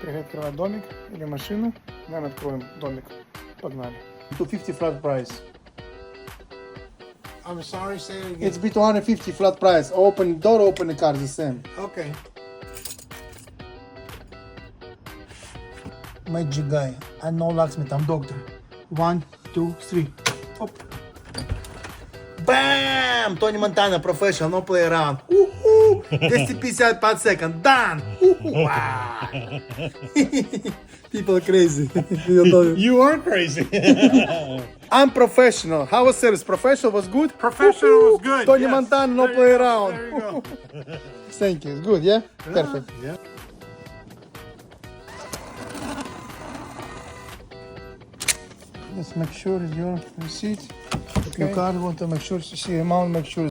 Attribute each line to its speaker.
Speaker 1: Приходи открывать домик или машину. Давай мы откроем домик. Погнали.
Speaker 2: 250 flat price.
Speaker 1: I'm sorry, say it again.
Speaker 2: It's be 250 flat price. Open door, open the car, the same.
Speaker 1: Okay.
Speaker 2: Magic guy. I know locksmith. I'm doctor. 1, 2, 3. Hop. Bam! Tony Montana professional, no play around. 250 per second. Done. Wow. People are crazy.
Speaker 3: You are crazy.
Speaker 2: I'm professional. How was service? Professional was good?
Speaker 1: Professional was good.
Speaker 2: Tony
Speaker 1: yes.
Speaker 2: Montana, no
Speaker 1: There
Speaker 2: play
Speaker 1: you go,
Speaker 2: around.
Speaker 1: There you go.
Speaker 2: Thank you. It's good, yeah? Perfect.
Speaker 1: Yeah.
Speaker 2: Let's make sure it's your receipt.
Speaker 1: Okay.
Speaker 2: Your card, want to make sure to see amount, make sure